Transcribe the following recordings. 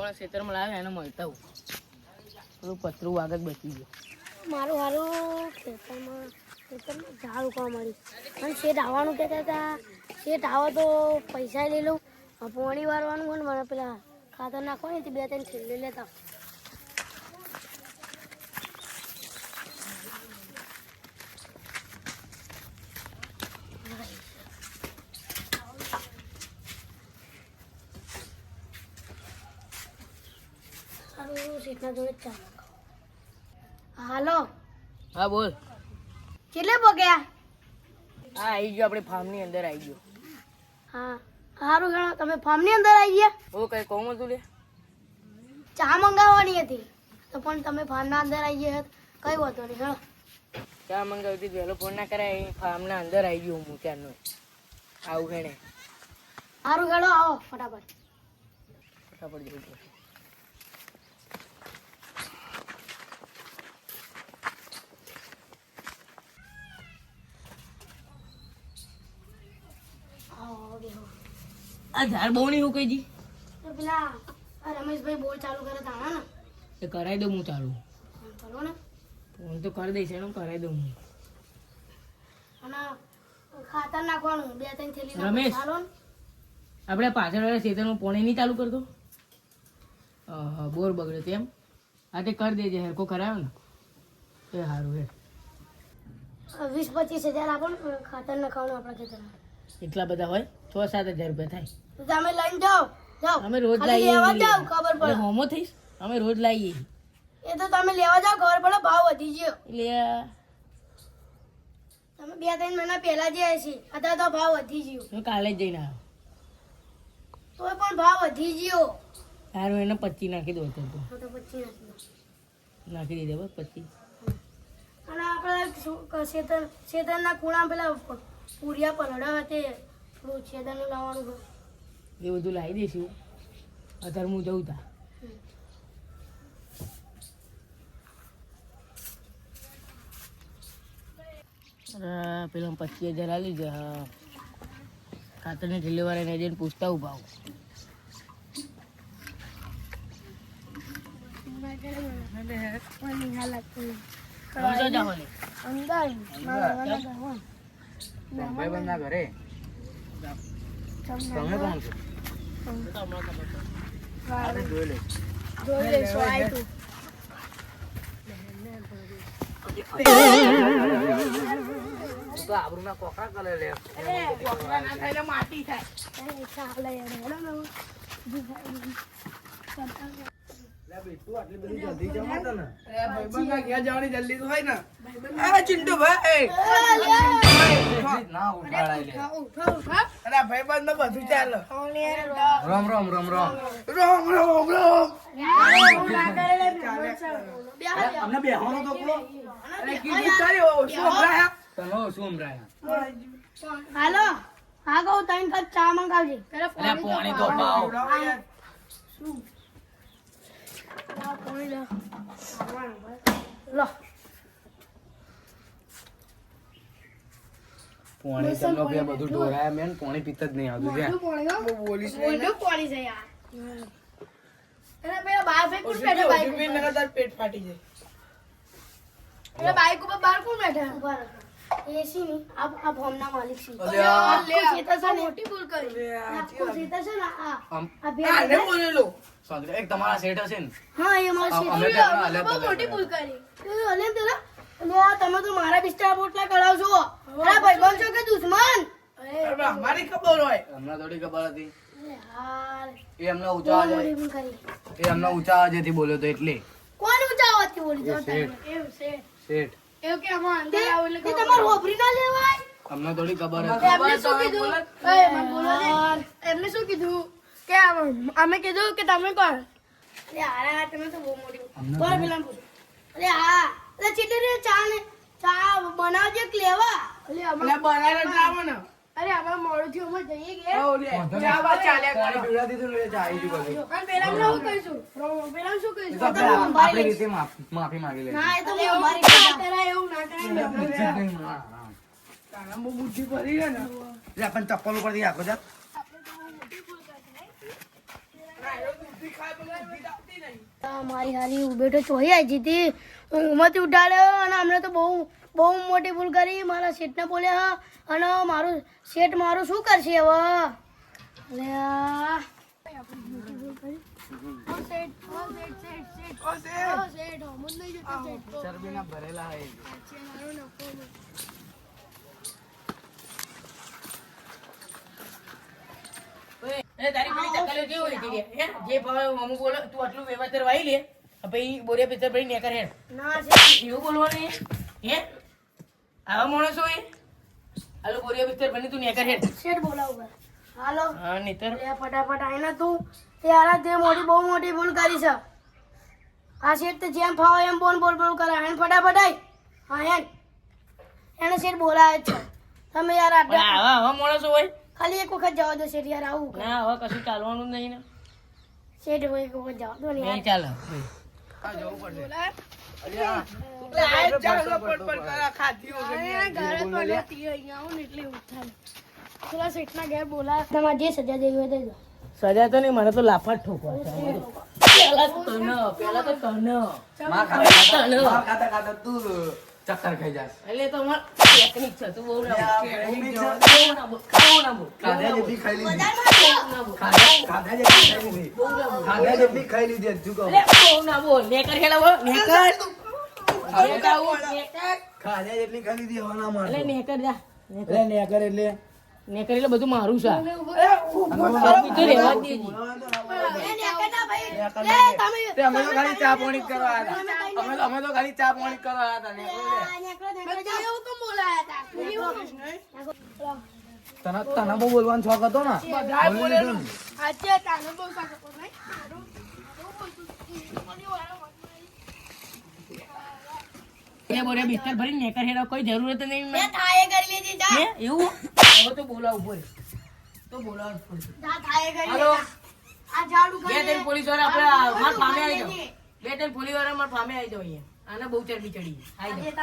અમારા ખેતરમાં લાવે એને મળતા હું થોડું પતરું વાગત બચી ગયું. મારું સારું ખેતરમાં ઝાડ ઉકવા મળી અને શેઠ આવવાનું કહેતા હતા. શેઠ આવો તો પૈસા લઈ લઉં, પોણી વારવાનું હોય ને મને પેલા ખાતર નાખવાની હતી 2-3 છેલ્લે લેતા. સારું શેઠના જોડે ચા. હાલો. હા બોલ. કેટલે પગ્યા? હા આવી ગયો, આપણે ફાર્મની અંદર આવી ગયો. હા સારું ગણો, તમે ફાર્મની અંદર આવી ગયા. ઓ કઈ કોમ હતું લે? ચા મંગાવવાની હતી તો પણ તમે ફાર્મના અંદર આવી ગયા કઈ વાંધો નહીં. ગણો ચા મંગાવી હતી, વહેલો ફોન ના કરાય, ફાર્મના અંદર આવી ગયો હું ત્યારનો. આવું હેણે સારું ગણો, આવો ફટાફટ. ફટાફટ જવું પડશે. આ ઝાડ બહુ નહીં ઉકાઈ જી. તો પેલા રમેશભાઈ બોલ ચાલુ કરે તાણા ને એ કરાવી દઉં હું ચાલુ. કરો ને ફોન તો કરી દઈશ એનું, કરાવી દઉં હું. અને ખાતર નાખવાનું 2-3 થેલી રમેશ. ચાલો ને. આપણે પાછળ વાળા ખેતરમાં પોણી નહીં ચાલુ કરતો? બોર બગડ્યો તેમ. હા તે કરી દેજે, હેરકો કરાવ્યો ને એ સારું હે. 20-25 હજાર આપો ને ખાતર નાખવાનું આપણા ખેતરમાં. એટલા બધા હોય? 6-7 હજાર રૂપિયા થાય. તો તમે લઈને જાઓ. જાઓ અમે રોજ ખાલી લાવીએ. લેવા જાઓ, ખબર પડે. હોમો થઈશ, અમે રોજ લાવીએ. એ તો તમે લેવા જાઓ, ખબર પડે ભાવ વધી ગયો. એટલે તમે 2-3 મહિના પહેલા જે હશે અત્યારે તો ભાવ વધી ગયો. હું કાલે જ જઈને આવ્યો. તોય પણ ભાવ વધી ગયો. સારું એને 25 નાખી દો તો. તો 25 નાખી દો. નાખી દીધે બસ 25. અને આપણે શેતરના ખૂણા પેલા પૂરિયા પલડા હતી થોડું છેદરનું લાવવાનું હોય. એ બધું લાવી દઈશું. અત્યારે હું જઉં તા. પેલા 25,000 આલી છે. ખાતરની ડિલિવરી જઈને પૂછતા હું ભાવ. આબરૂ ના કોકરા કરે લે. માટી થાય. હાલો હા કહું 3 કપ ચા મંગાવજે. પેલા પાણી તો પાવ. લો પાણી તમને બે બધું ઢોરાયા મેન પાણી પીત જ નહીં આવતું છે. પોણી છે યાર. અને પેલા બહાર ફેંક કોણ બેઠા બાઈક ઉપર? પેટ ફાટી જાય. પેલા બાઈક ઉપર બહાર કોણ બેઠા? ઉભા રહો. એસી ની આ ભોમના માલિક છે. મોટી ભૂલ કરી. આખું ખેતર છે ને આ બે સાંજે એક તમારા સેટ હશે ને હા એ મારો અમે છે. ત્યાં અલગ બહુ અલગ મોટી ભૂલ કરી. અલે તેરા અલે આ તમે તો મારા બિસ્તરા બોટલા કરાવશો. અરે ભાઈબંધ છો કે દુશ્મન? અમારી ખબર હોય. અમને થોડી ખબર હતી. યાર એ અમને ઊંચા બહુ અવાજે મોટી ભૂલ કરી. એ અમને ઊંચા અવાજેથી બોલ્યો તો એટલે કોણ ઊંચા અવાજથી બોલી એ જાવ તમે? શેઠ. એવું છે. સેટ એવું કે આમાં અંદર આવો એટલે તમારું હોભરી ના લેવાય. અમને થોડી ખબર હતી. એમને શું કીધું? એ મને બોલો ને. એમને શું કીધું કે અમે કીધું કે તમે કોણ? અરે હારા તમે તો બહુ મોટી બોલ પેલા પૂછો. અરે હા એટલે ચીટલી ચા ને ચા બનાવજે કે લેવા. અરે અમાર બનારે જાવ ને. અરે અમાર મોડું થયું અમે જઈએ કે. પાણી પીવડા દીધું ને એટલે આવી ગયું બધું. અને પેલા શું કહીશું? પેલા શું એ કહીશું? તો આપણે આપણી રીતે માફી માંગી લેજો. ના એ તો હું અમારી રીતે કરાય એવું ના કરાય. બહુ બુદ્ધિ પડી છે ને. એટલે આપણને ચપ્પલ ઉપરથી આખો જા. આપણે તો મોટી ભૂલ કરી નહીં. મારી હારી ઉભેટો ચોહી આવી જીતી ઊંઘમાંથી ઉઠાડ્યો અને હમણાં તો બહુ બહુ મોટી ભૂલ કરી મારા શેઠને બોલ્યા અને મારું શેઠ મારું શું કરશે હવે અલે આ મોટી ભૂલ કરી ઓ શેઠ હમ જ નહીં જતો શેઠ ચરબીના ભરેલા હે મારો નફો તારી પેલી તકલીફ કેવી હોય છે હે જે ભાવે મમ્મી બોલો તું આટલું વ્યવસ્થિત વાઈ લે પછી બોરિયા પિક્ચર ભરી નેકર હેડ ના શેઠ એવું બોલવાનું હે આવા માણસો હે હાલો બોરિયા પિક્ચર ભરી તું નેકર હેડ શેઠ બોલાવ હાલો હા નહીતર અરે ફટાફટ આવીને તું યાર તે મોટી બહુ મોટી ભૂલ કરી છે આ શેઠ તો જેમ ફાવે એમ બોલ કરે એને ફટાફટ આય હા એને શેઠ બોલાવે છે તમે યાર પણ આવા માણસો હોય ખાલી એક વખત જવા દો શેઠ યાર આવું ના હવે કશું ચાલવાનું જ નહીં ને શેઠ એક વખત જવા દો ને નહીં ચાલે તમારે જે સજા દેવી હોય દઈ દો સજા તો નહીં મને તો લાફા જ ઠોકવા છે પેલા તો તને માર ખાતા ખાતા તું ચક્કર ખાઈ જાસ એટલે તો અમાર ટેકનિક છે તું બહુ ના બોલ ખાધા જેટલી ખાઈ લીધી બજારમાં ખાધા જેટલી ખાઈ લીધી હજુ કહું બહુ ના બોલ નેકર હેલા નેકર ખાધા જેટલી ખાઈ લીધી હવે ના માર એટલે નેકર જા એટલે નેકર એટલે નેકર એટલે બધું મારું છે તમે તો રેવા જ દેજી તે અમે તો ખાલી ચા પાણી કરવા હતા અમે તો ખાલી ચા પાણી કરવા હતા તને બહુ બોલવાનો શોખ હતો ને એ બોરે બિસ્તર ભરી નેકર હેડા કોઈ જરૂરત નહીં હે એવું હવે તો બોલાવ ઉભો રે તો બોલાવ હાલો બે ત્રણ પોલીસ વાળા આપણે માર સામે આવી જાવ બે ત્રણ પોલીસ વાળા માર સામે આવી જાવ અહીંયા આને બહુ ચરબી ચડી આવી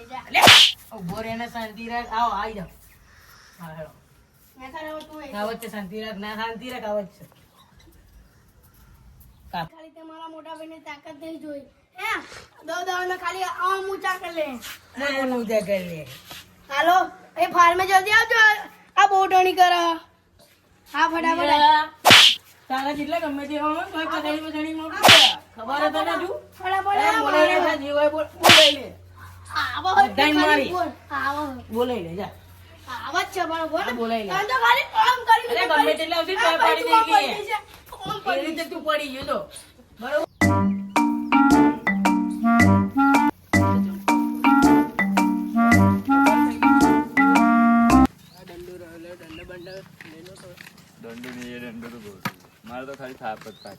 જાવ લે ઉભો રે ને શાંતિ રાખ આવો આવી જાવ હા હેલો આવત છે શાંતિ રાખ ના શાંતિ રાખ આવત છે કાપ ખાલી તમારા મોટા ભાઈને તાકાત નહીં જોઈ હે દો ને ખાલી આમ ઊંચા કરી લે ના નું દે કરી લે હાલો એ ફાર્મે જલ્દી આવજો આ બોટણી કર હા ફટાફટ તારા જેટલા ગમે તે હોય તો પથારી પથારી મોટું ખબર હતો ને તું ફટાફટ બોલાઈ લે જે હોય બોલાઈ લે આવો બધાય મારી. આવો બોલાઈ લે જા આવાજ છે પણ બોલ બોલાઈ લે કાં તો ખાલી આમ કરી અરે ગમે તેટલા આવશે તો પાડી દે એ રીતે તું પડી ગયો તો બરોબર દંડો નહીં એ દંડો તો બહુ છે. મારે તો ખાલી થાપ જ થાય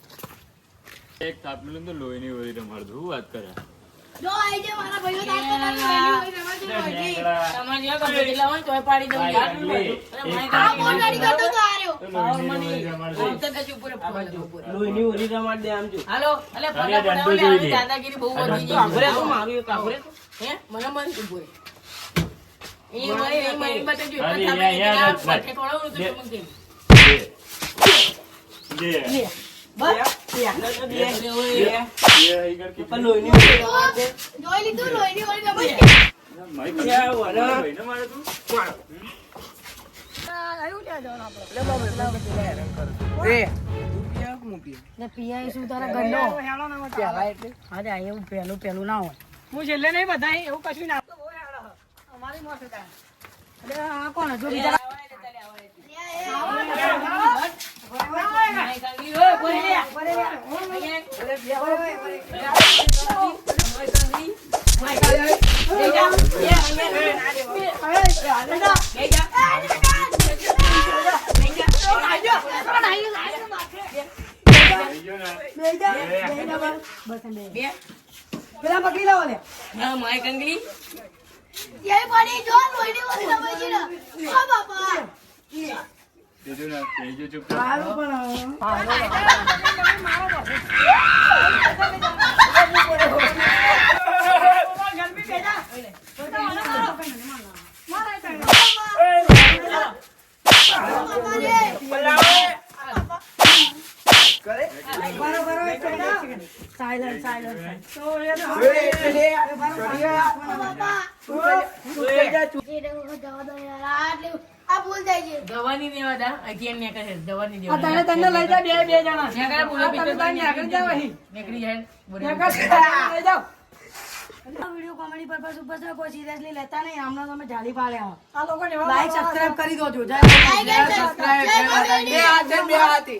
એક થાપ મિલું તો લોહી ની વળી રમાડું શું વાત કરે જો આઈ જે મારા ભાઈઓ તાર તો તમારે જેવા ગમે તેટલા હોય તોય પાડી દઉં યાર. આ બોટણી કરતો તો આર્યો હાલો અલે અરે પગા દંડો પડાવો લે, જોઈ આવી લે. દાદાગીરી બહુ વધી ગઈ. આંભરે તો મારું એક આંભરે તો. હે મને મન ઉભો રહે. એ મને બતાવજો. અરે, એક જ યા, યા, થાપે યા. પઠે ખવડાવું તો તું મને જે કહે. બસ. એ આગળ કેટલી- જોઈ લીધું લોહીની ઓળી ગમે મારી ભાઈને મારે તું ને પીઆઈ શું તારા ઘરનો? પેલા એટલે અરે આ એવું પહેલું ના હોય. હું છેલ્લે નહીં બધાય એવું કશું ના અમારી મોસે અરે આ કોણ જો બીજા પેલા પકડી લાવો ને હા માય કંગલી ये बड़ी जो लोईनी वाली समझ ना ओ बाबा તેજો ના તેજો ચૂપ કરે આ ભૂલ થઈ છે. દવાની દેવા દા અત્યારે નેકર છે દવાની આ દેવા તને તને લઈ જા બે જણા નેકર બોલે તમે તાને આગળ જાવ અહીં. નેકરી જાય બોલે લઈ જાઓ આ વિડીયો કોમેડી પર્પઝ ઉપર છે, કોઈ સિરિયસલી લેતા નહીં. હમણાં તમે જાલી પાડ્યા. આ લોકોને લાઈક સબસ્ક્રાઇબ કરી દો. જય બે હાથે બે હાથે